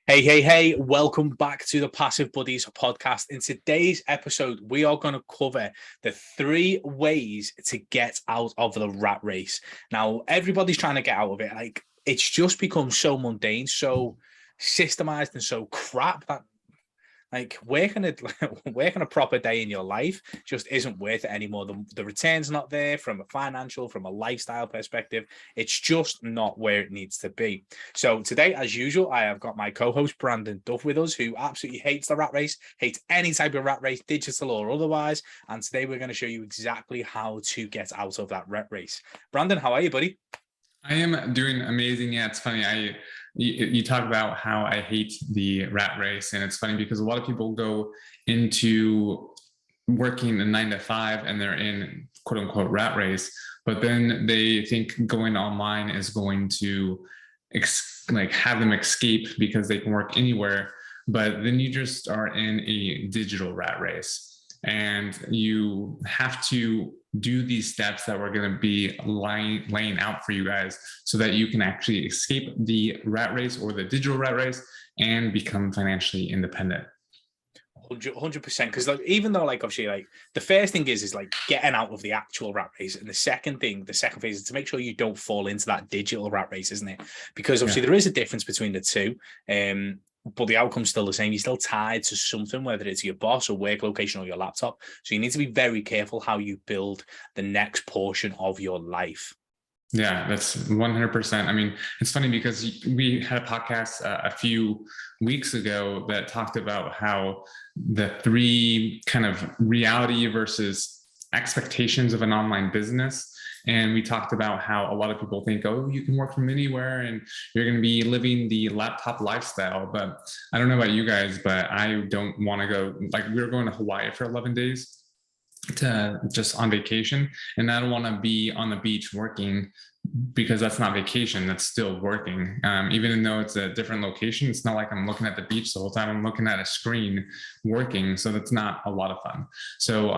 Hey, welcome back to the Passive Buddies podcast. In today's episode, we are going to cover the 3 ways to get out of the rat race. Now, everybody's trying to get out of it. Like, it's just become so mundane, so systemized, and so crap that working a proper day in your life just isn't worth it anymore. The return's not there from a financial, from a lifestyle perspective. It's just not where it needs to be. So today, as usual, I have got my co-host Brandon Duff with us, who absolutely hates the rat race, hates any type of rat race, digital or otherwise. And today we're going to show you exactly how to get out of that rat race. Brandon, how are you, buddy? I am doing amazing. Yeah, it's funny. You talk about how I hate the rat race, and it's funny because a lot of people go into working a 9 to 5 and they're in quote unquote rat race, but then they think going online is going to have them escape because they can work anywhere. But then you just are in a digital rat race. And you have to do these steps that we're going to be laying out for you guys so that you can actually escape the rat race or the digital rat race and become financially independent. 100%. Because even though obviously the first thing is getting out of the actual rat race, and the second phase is to make sure you don't fall into that digital rat race, isn't it? Because obviously there is a difference between the two. But the outcome's still the same. You're still tied to something, whether it's your boss or work location or your laptop. So you need to be very careful how you build the next portion of your life. Yeah, that's 100%. I mean, it's funny because we had a podcast a few weeks ago that talked about how the 3 kind of reality versus expectations of an online business. And we talked about how a lot of people think, oh, you can work from anywhere and you're going to be living the laptop lifestyle. But I don't know about you guys, but I don't want to go. We were going to Hawaii for 11 days to just on vacation, and I don't want to be on the beach working because that's not vacation, that's still working. Even though it's a different location, it's not like I'm looking at the beach the whole time. I'm looking at a screen working, so that's not a lot of fun. So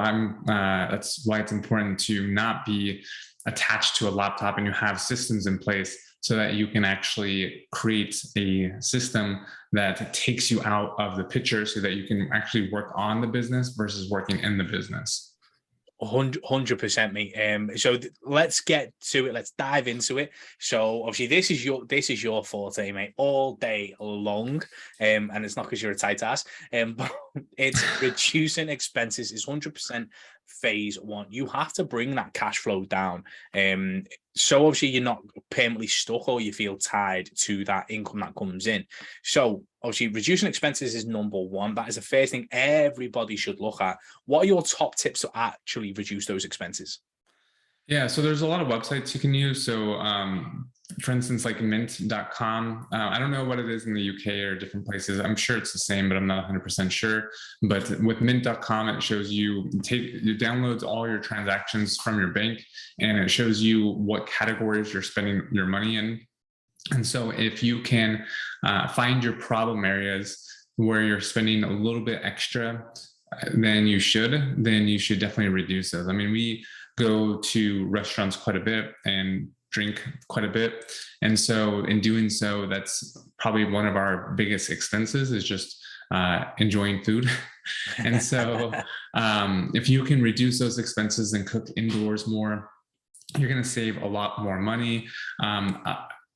that's why it's important to not be attached to a laptop, and you have systems in place so that you can actually create a system that takes you out of the picture so that you can actually work on the business versus working in the business. 100%, mate. So let's get to it. Let's dive into it. So obviously this is your forte, mate, all day long. And it's not because you're a tight ass. But it's reducing expenses is 100% phase 1. You have to bring that cash flow down. So obviously you're not permanently stuck or you feel tied to that income that comes in. So obviously reducing expenses is number 1. That is the first thing everybody should look at. What are your top tips to actually reduce those expenses? Yeah, so there's a lot of websites you can use. So for instance, like mint.com. I don't know what it is in the UK or different places. I'm sure it's the same, but I'm not 100% sure. But with mint.com, it shows you, it downloads all your transactions from your bank, and it shows you what categories you're spending your money in. And so if you can find your problem areas where you're spending a little bit extra than you should, then you should definitely reduce those. I mean, we go to restaurants quite a bit and drink quite a bit. And so in doing so, that's probably one of our biggest expenses is just enjoying food. And so if you can reduce those expenses and cook indoors more, you're going to save a lot more money.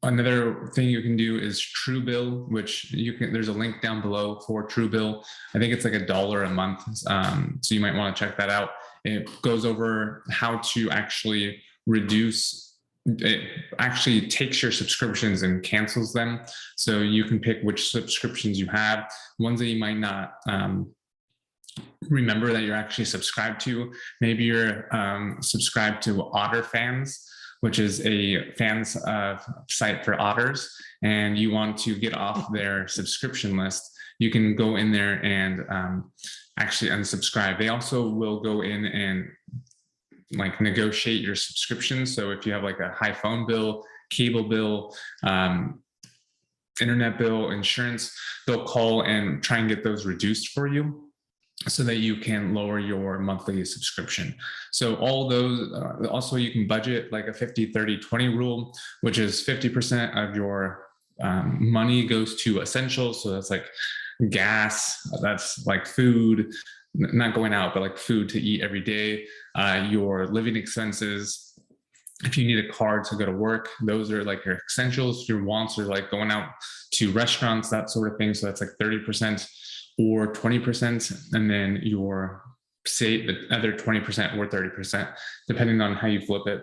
Another thing you can do is Truebill, which there's a link down below for Truebill. I think it's like $1 a month. So you might want to check that out. It goes over how to actually reduce, it actually takes your subscriptions and cancels them. So you can pick which subscriptions you have, ones that you might not remember that you're actually subscribed to. Maybe you're subscribed to Otter Fans, which is a fans site for otters, and you want to get off their subscription list, you can go in there and actually unsubscribe. They also will go in and negotiate your subscription. So if you have a high phone bill, cable bill, internet bill, insurance, they'll call and try and get those reduced for you, so that you can lower your monthly subscription. So all those, also you can budget like a 50-30-20 rule, which is 50% of your money goes to essentials. So that's like gas, that's like food, not going out, but like food to eat every day, your living expenses. If you need a car to go to work, those are like your essentials. Your wants are like going out to restaurants, that sort of thing. So that's like 30% or 20%. And then your say the other 20% or 30%, depending on how you flip it,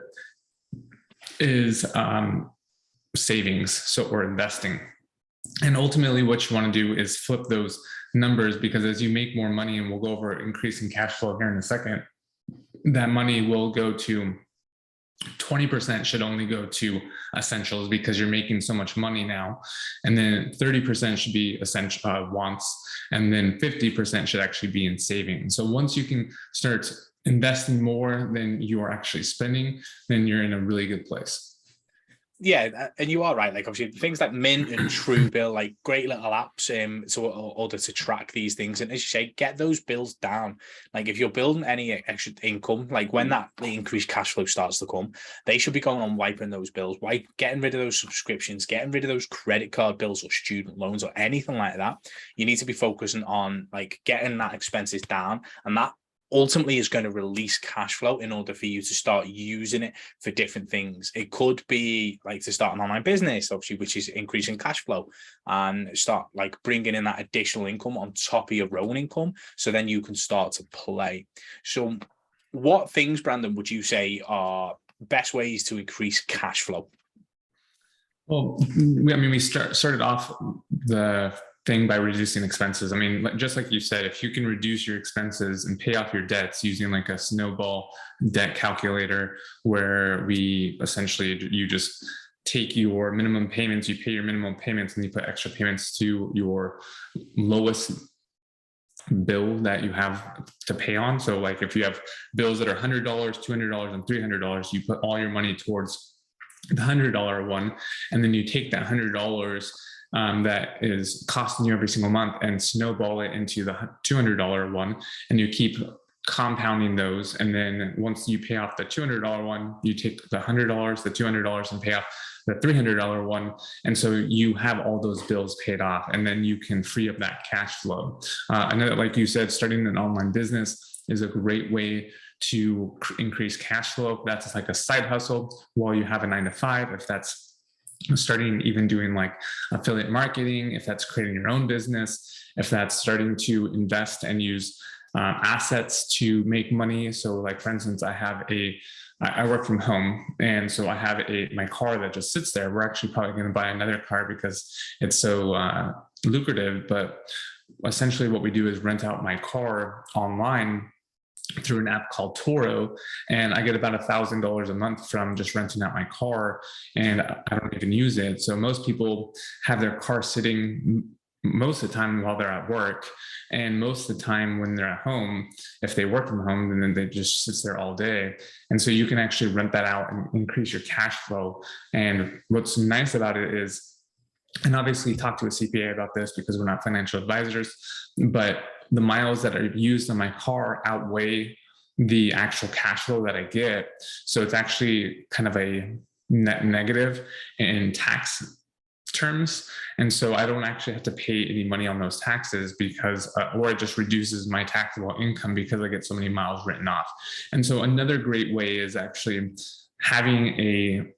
is savings, so or investing. And ultimately what you want to do is flip those numbers, because as you make more money, and we'll go over increasing cash flow here in a second, that money will go to 20% should only go to essentials because you're making so much money now. And then 30% should be essential wants. And then 50% should actually be in savings. So once you can start investing more than you are actually spending, then you're in a really good place. Yeah, and you are right. Like obviously things like Mint and Truebill, like great little apps so in order to track these things. And as you say, get those bills down. Like if you're building any extra income, like when that increased cash flow starts to come, they should be going on wiping those bills, getting rid of those subscriptions, getting rid of those credit card bills or student loans or anything like that. You need to be focusing on like getting that expenses down, and that ultimately is going to release cash flow in order for you to start using it for different things. It could be like to start an online business, obviously, which is increasing cash flow, and start like bringing in that additional income on top of your own income. So then you can start to play. So what things, Brandon, would you say are best ways to increase cash flow? Well, we started off the thing by reducing expenses. I mean, just like you said, if you can reduce your expenses and pay off your debts using like a snowball debt calculator, where we essentially, you just take your minimum payments, you pay your minimum payments, and you put extra payments to your lowest bill that you have to pay on. So like if you have bills that are $100, $200, and $300, you put all your money towards the $100 one, and then you take that $100 that is costing you every single month and snowball it into the $200 one, and you keep compounding those. And then once you pay off the $200 one, you take the $100, the $200, and pay off the $300 one. And so you have all those bills paid off, and then you can free up that cash flow. I know that, like you said, starting an online business is a great way to increase cash flow. That's like a side hustle while you have a 9-to-5. If that's starting even doing like affiliate marketing, if that's creating your own business, if that's starting to invest and use assets to make money. So like, for instance, I work from home, and so I have my car that just sits there. We're actually probably going to buy another car because it's so lucrative. But essentially what we do is rent out my car online through an app called Turo, and I get about $1,000 a month from just renting out my car, and I don't even use it. So most people have their car sitting most of the time while they're at work, and most of the time when they're at home, if they work from home, then they just sits there all day. And so you can actually rent that out and increase your cash flow. And what's nice about it is, and obviously talk to a CPA about this because we're not financial advisors, but the miles that are used on my car outweigh the actual cash flow that I get. So it's actually kind of a net negative in tax terms. And so I don't actually have to pay any money on those taxes because, or it just reduces my taxable income because I get so many miles written off. And so another great way is actually having a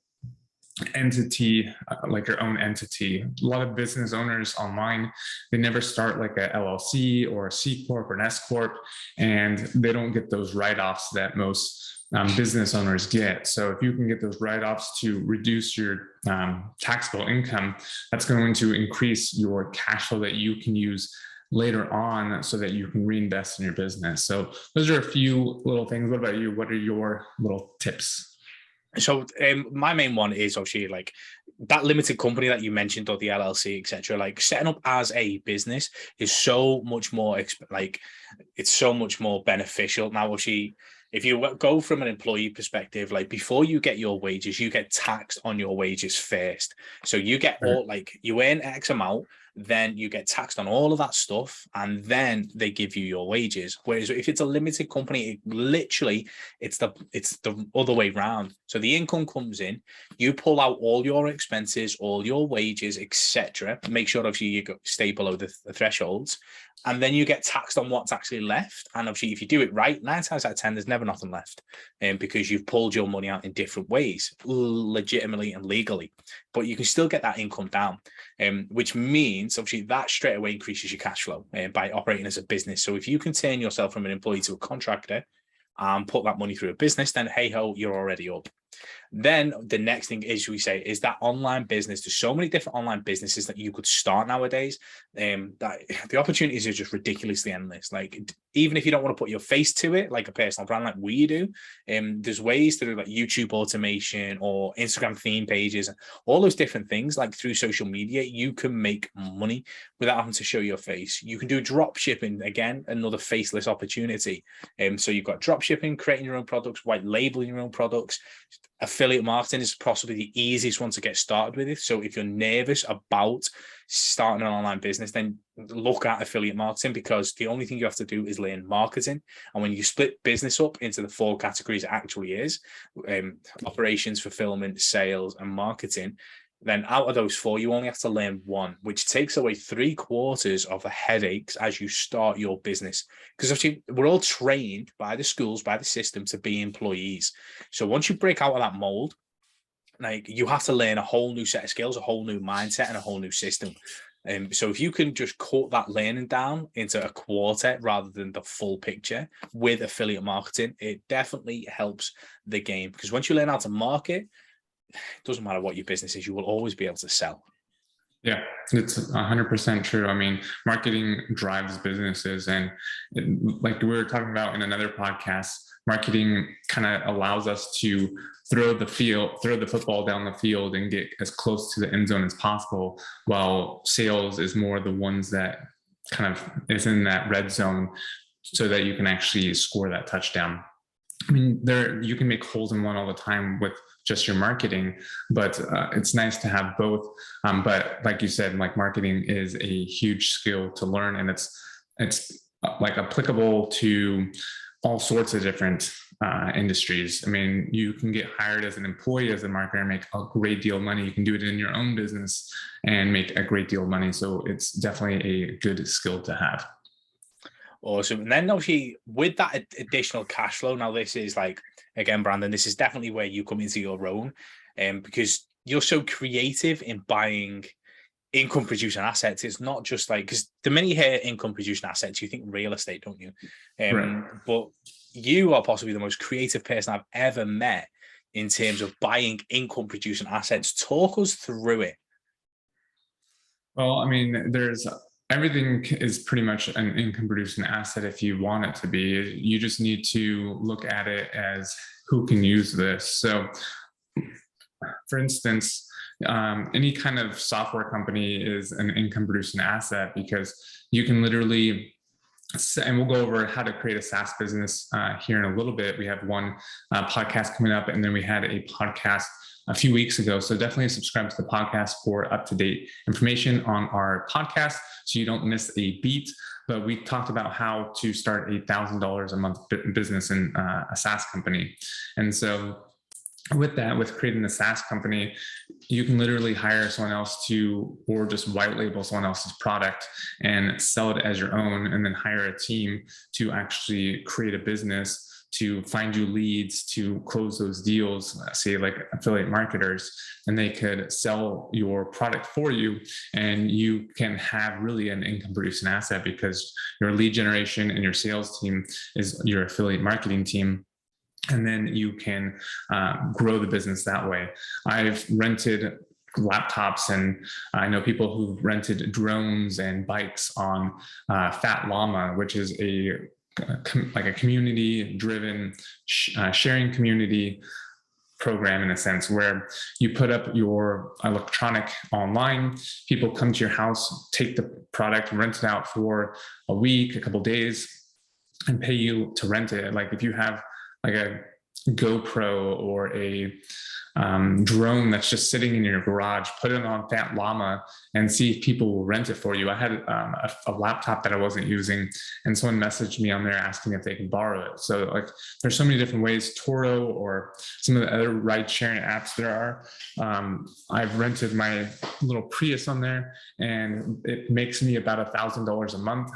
entity, like your own entity. A lot of business owners online, they never start like a LLC or a C Corp or an S Corp, and they don't get those write-offs that most business owners get. So if you can get those write-offs to reduce your taxable income, that's going to increase your cash flow that you can use later on so that you can reinvest in your business. So those are a few little things. What about you? What are your little tips? So my main one is obviously like that limited company that you mentioned, or the LLC, etc. Like setting up as a business is so much more like it's so much more beneficial. Now, obviously, if you go from an employee perspective, like before you get your wages, you get taxed on your wages first. So you get all like you earn X amount, then you get taxed on all of that stuff, and then they give you your wages. Whereas if it's a limited company, it's the other way around. So the income comes in, you pull out all your expenses, all your wages, etc. Make sure obviously you stay below the thresholds, and then you get taxed on what's actually left. And obviously, if you do it right, 9 times out of 10, there's never nothing left, because you've pulled your money out in different ways, legitimately and legally. But you can still get that income down, which means obviously that straight away increases your cash flow by operating as a business. So if you can turn yourself from an employee to a contractor and put that money through a business, then hey ho, you're already up. Then the next thing is that online business. There's so many different online businesses that you could start nowadays. That the opportunities are just ridiculously endless. Like, even if you don't want to put your face to it, like a personal brand like we do, there's ways to do like YouTube automation or Instagram theme pages, all those different things. Like through social media, you can make money without having to show your face. You can do drop shipping, again, another faceless opportunity. So you've got drop shipping, creating your own products, white labeling your own products. Affiliate marketing is possibly the easiest one to get started with it. So if you're nervous about starting an online business, then look at affiliate marketing, because the only thing you have to do is learn marketing. And when you split business up into the 4 categories it actually is, operations, fulfillment, sales, and marketing, then out of those 4, you only have to learn 1, which takes away 3/4 of the headaches as you start your business. Because actually, we're all trained by the schools, by the system, to be employees. So once you break out of that mold, like, you have to learn a whole new set of skills, a whole new mindset, and a whole new system. So if you can just cut that learning down into a quarter rather than the full picture with affiliate marketing, it definitely helps the game. Because once you learn how to market, it doesn't matter what your business is, you will always be able to sell. Yeah, it's 100% true. I mean, marketing drives businesses, and like we were talking about in another podcast, marketing kind of allows us to throw the football down the field and get as close to the end zone as possible, while sales is more the ones that kind of is in that red zone so that you can actually score that touchdown. I mean, you can make holes in one all the time with just your marketing, but it's nice to have both. But like you said, like, marketing is a huge skill to learn, and it's like applicable to all sorts of different industries. I mean, you can get hired as an employee as a marketer and make a great deal of money. You can do it in your own business and make a great deal of money. So it's definitely a good skill to have. Awesome. And then obviously with that additional cash flow, now this is like, again, Brandon, this is definitely where you come into your own, because you're so creative in buying income producing assets. It's not just like, because the minute you hear income producing assets, you think real estate, don't you? Right. But you are possibly the most creative person I've ever met in terms of buying income producing assets. Talk us through it. Well, I mean, everything is pretty much an income producing asset if you want it to be. You just need to look at it as who can use this. So, for instance, any kind of software company is an income producing asset, because you can literally, and we'll go over how to create a SaaS business here in a little bit. We have one podcast coming up, and then we had a podcast a few weeks ago. So definitely subscribe to the podcast for up-to-date information on our podcast, so you don't miss a beat. But we talked about how to start $1,000 a month business in a SaaS company. And so with that, with creating a SaaS company, you can literally hire someone else or just white label someone else's product and sell it as your own, and then hire a team to actually create a business to find you leads, to close those deals, say like affiliate marketers, and they could sell your product for you, and you can have really an income producing asset, because your lead generation and your sales team is your affiliate marketing team. And then you can grow the business that way. I've rented laptops, and I know people who've rented drones and bikes on Fat Llama, which is like a community-driven sharing community program, in a sense, where you put up your electronic online, people come to your house, take the product, rent it out for a week, a couple of days, and pay you to rent it. Like if you have like a GoPro or a drone that's just sitting in your garage, put it on Fat Llama and see if people will rent it for you. I had a laptop that I wasn't using, and someone messaged me on there asking if they can borrow it. So like, there's so many different ways. Turo or some of the other ride sharing apps there are. I've rented my little Prius on there, and it makes me about $1,000 a month.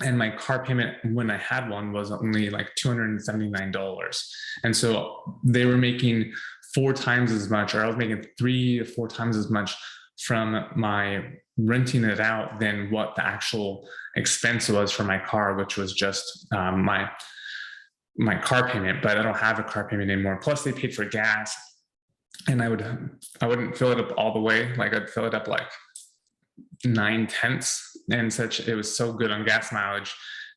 And my car payment when I had one was only like $279. And so they were making 4 times as much, or I was making 3 to 4 times as much from my renting it out than what the actual expense was for my car, which was just my car payment. But I don't have a car payment anymore. Plus they paid for gas, and I wouldn't fill it up all the way. Like I'd fill it up like 9/10 and such. It was so good on gas mileage.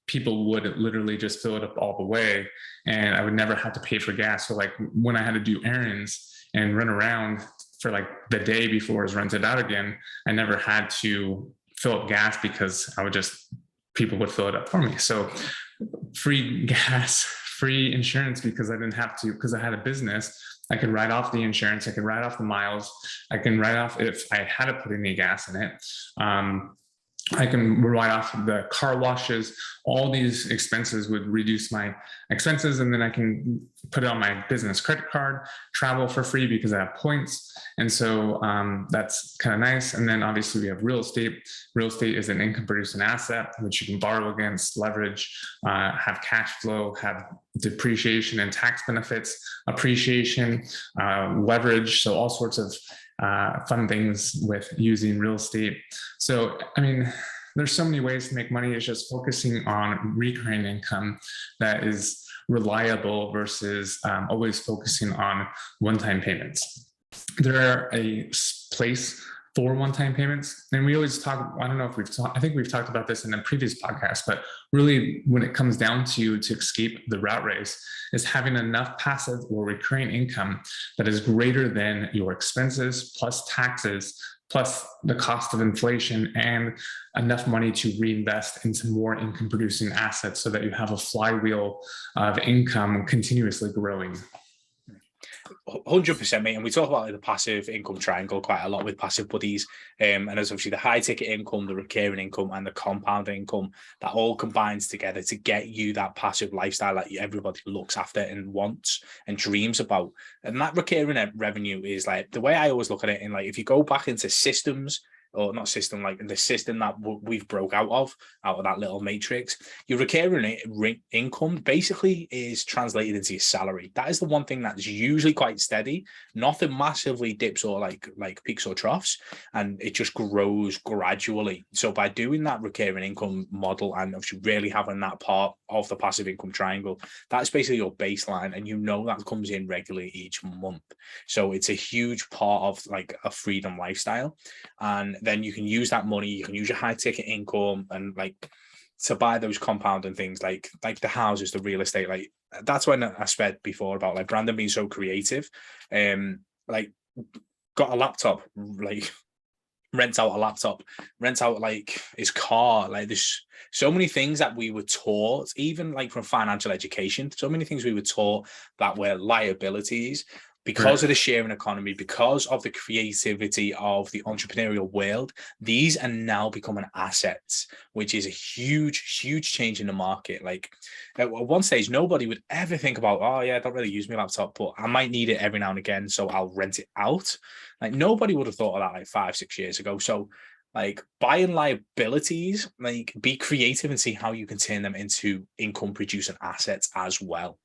People would literally just fill it up all the way, and I would never have to pay for gas. So like when I had to do errands and run around for like the day before it was rented out again, I never had to fill up gas because people would fill it up for me. So free gas, free insurance, because I didn't have to, because I had a business. I could write off the insurance. I could write off the miles. I can write off if I had to put any gas in it. I can write off the car washes. All these expenses would reduce my expenses, and then I can put it on my business credit card, travel for free because I have points. And so that's kind of nice. And then obviously we have real estate. Real estate is an income producing asset, which you can borrow against, leverage, have cash flow, have depreciation and tax benefits, appreciation, leverage. So all sorts of fun things with using real estate. So, I mean, there's so many ways to make money. It's just focusing on recurring income that is reliable versus always focusing on one-time payments. There are a place for one-time payments. And we always talk, I don't know if I think we've talked about this in a previous podcast, but really when it comes down to escape the rat race is having enough passive or recurring income that is greater than your expenses plus taxes, plus the cost of inflation, and enough money to reinvest into more income producing assets so that you have a flywheel of income continuously growing. 100%, mate. And we talk about the passive income triangle quite a lot with Passive Buddies. And there's obviously the high ticket income, the recurring income, and the compound income that all combines together to get you that passive lifestyle that everybody looks after and wants and dreams about. And that recurring revenue is like the way I always look at it. And like if you go back into systems, or not system, like the system that we've broke out of that little matrix, your recurring income basically is translated into your salary. That is the one thing that's usually quite steady. Nothing massively dips or like peaks or troughs, and it just grows gradually. So by doing that recurring income model and obviously really having that part of the passive income triangle, that's basically your baseline, and you know that comes in regularly each month. So it's a huge part of like a freedom lifestyle. And then you can use that money, you can use your high ticket income and like to buy those compounding things like the houses, the real estate. Like that's when I said before about like Brandon being so creative. Like got a laptop, like rent out a laptop, rent out like his car. Like there's so many things that we were taught, even like from financial education, so many things we were taught that were liabilities. Because of the sharing economy, because of the creativity of the entrepreneurial world, these are now becoming assets, which is a huge, huge change in the market. Like at one stage, nobody would ever think about, oh yeah, I don't really use my laptop, but I might need it every now and again, so I'll rent it out. Like nobody would have thought of that like 5-6 years ago. So like buying liabilities, like be creative and see how you can turn them into income producing assets as well.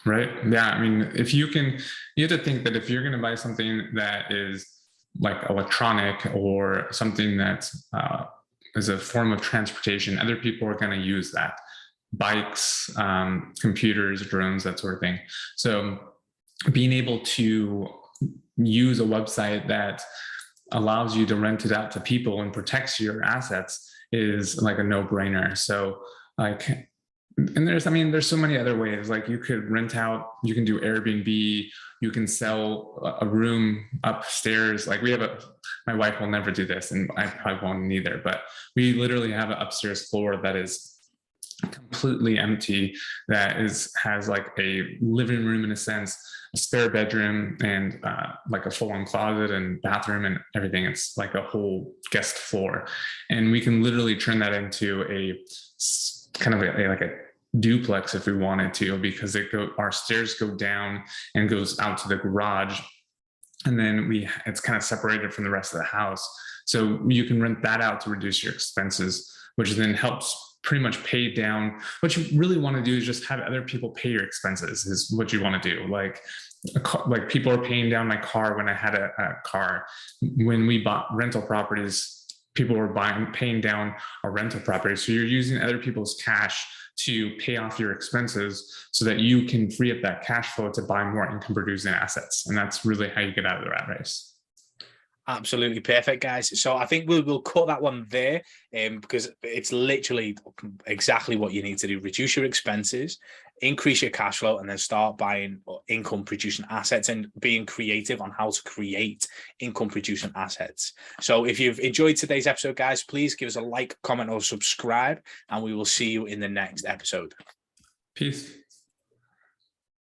Right. Yeah. I mean, you have to think that if you're going to buy something that is like electronic or something that is a form of transportation, other people are going to use that. Bikes, computers, drones, that sort of thing. So being able to use a website that allows you to rent it out to people and protects your assets is like a no-brainer. So like, and there's so many other ways. Like you could rent out, you can do Airbnb, you can sell a room upstairs. Like my wife will never do this and I probably won't either, but we literally have an upstairs floor that is completely empty, that has like a living room in a sense, a spare bedroom, and like a full-on closet and bathroom and everything. It's like a whole guest floor, and we can literally turn that into a kind of like a duplex if we wanted to, because our stairs go down and goes out to the garage, and then it's kind of separated from the rest of the house. So you can rent that out to reduce your expenses, which then helps pretty much pay down. What you really want to do is just have other people pay your expenses, is what you want to do. Like people are paying down my car when I had a car. When we bought rental properties, people were paying down our rental properties. So you're using other people's cash to pay off your expenses so that you can free up that cash flow to buy more income producing assets. And that's really how you get out of the rat race. Absolutely perfect, guys. So I think we'll cut that one there, because it's literally exactly what you need to do. Reduce your expenses, increase your cash flow, and then start buying income producing assets and being creative on how to create income producing assets. So if you've enjoyed today's episode, guys, please give us a like, comment, or subscribe, and we will see you in the next episode. Peace.